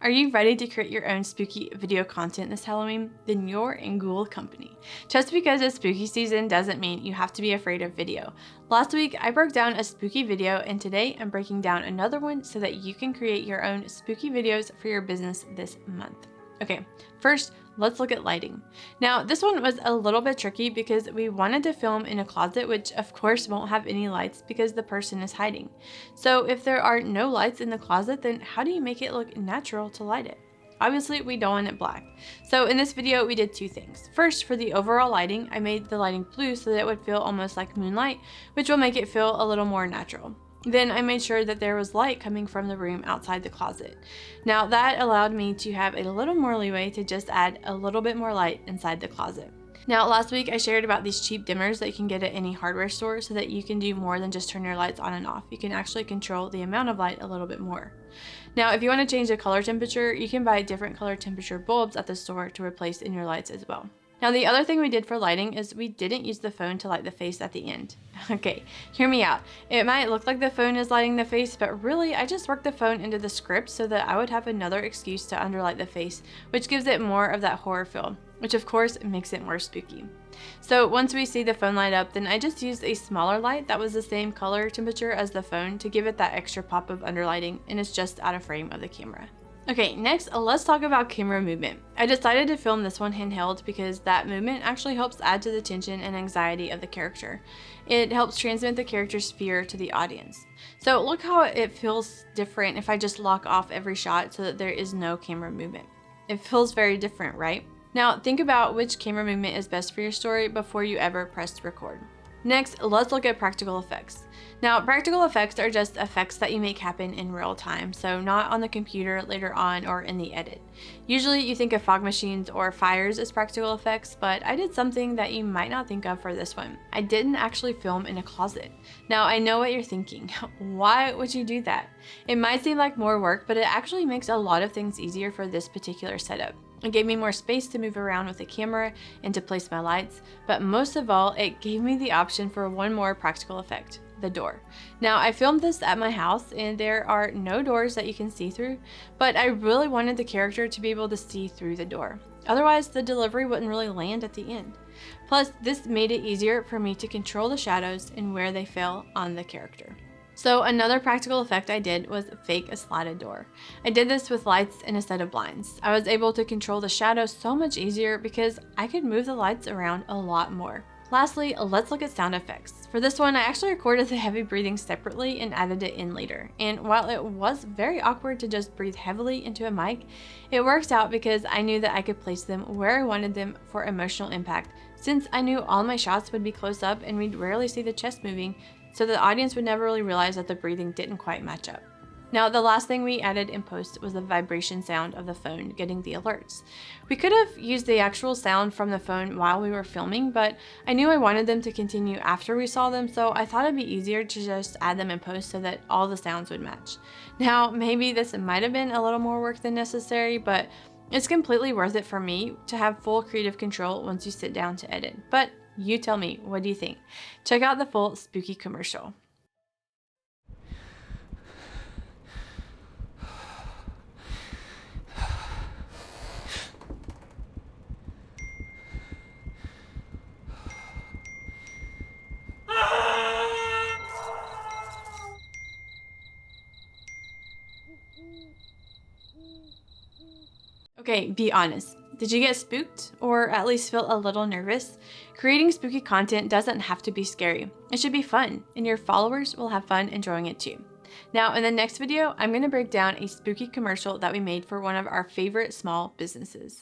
Are you ready to create your own spooky video content this Halloween? Then you're in good company. Just because it's spooky season doesn't mean you have to be afraid of video. Last week, I broke down a spooky video, and today I'm breaking down another one so that you can create your own spooky videos for your business this month. Okay, first, let's look at lighting. Now, this one was a little bit tricky because we wanted to film in a closet, which of course won't have any lights because the person is hiding. So if there are no lights in the closet, then how do you make it look natural to light it? Obviously, we don't want it black. So in this video, we did two things. First, for the overall lighting, I made the lighting blue so that it would feel almost like moonlight, which will make it feel a little more natural. Then I made sure that there was light coming from the room outside the closet. Now that allowed me to have a little more leeway to just add a little bit more light inside the closet. Now last week I shared about these cheap dimmers that you can get at any hardware store so that you can do more than just turn your lights on and off. You can actually control the amount of light a little bit more. Now if you want to change the color temperature, you can buy different color temperature bulbs at the store to replace in your lights as well. Now the other thing we did for lighting is we didn't use the phone to light the face at the end. Okay, hear me out. It might look like the phone is lighting the face, but really I just worked the phone into the script so that I would have another excuse to underlight the face, which gives it more of that horror feel, which of course makes it more spooky. So once we see the phone light up, then I just used a smaller light that was the same color temperature as the phone to give it that extra pop of underlighting, and it's just out of frame of the camera. Okay, next let's talk about camera movement. I decided to film this one handheld because that movement actually helps add to the tension and anxiety of the character. It helps transmit the character's fear to the audience. So look how it feels different if I just lock off every shot so that there is no camera movement. It feels very different, right? Now think about which camera movement is best for your story before you ever press record. Next, let's look at practical effects. Now, practical effects are just effects that you make happen in real time, so not on the computer later on or in the edit. Usually you think of fog machines or fires as practical effects, but I did something that you might not think of for this one. I didn't actually film in a closet. Now, I know what you're thinking. Why would you do that? It might seem like more work, but it actually makes a lot of things easier for this particular setup. It gave me more space to move around with the camera and to place my lights, but most of all, it gave me the option for one more practical effect, the door. Now, I filmed this at my house and there are no doors that you can see through, but I really wanted the character to be able to see through the door. Otherwise, the delivery wouldn't really land at the end. Plus, this made it easier for me to control the shadows and where they fell on the character. So another practical effect I did was fake a slatted door. I did this with lights and a set of blinds. I was able to control the shadows so much easier because I could move the lights around a lot more. Lastly, let's look at sound effects. For this one, I actually recorded the heavy breathing separately and added it in later. And while it was very awkward to just breathe heavily into a mic, it worked out because I knew that I could place them where I wanted them for emotional impact, since I knew all my shots would be close up and we'd rarely see the chest moving, so the audience would never really realize that the breathing didn't quite match up. Now, the last thing we added in post was the vibration sound of the phone getting the alerts. We could have used the actual sound from the phone while we were filming, but I knew I wanted them to continue after we saw them, so I thought it'd be easier to just add them in post so that all the sounds would match. Now, maybe this might have been a little more work than necessary, but it's completely worth it for me to have full creative control once you sit down to edit. But you tell me, what do you think? Check out the full spooky commercial. Okay, be honest. Did you get spooked or at least feel a little nervous? Creating spooky content doesn't have to be scary. It should be fun, and your followers will have fun enjoying it too. Now, in the next video, I'm going to break down a spooky commercial that we made for one of our favorite small businesses.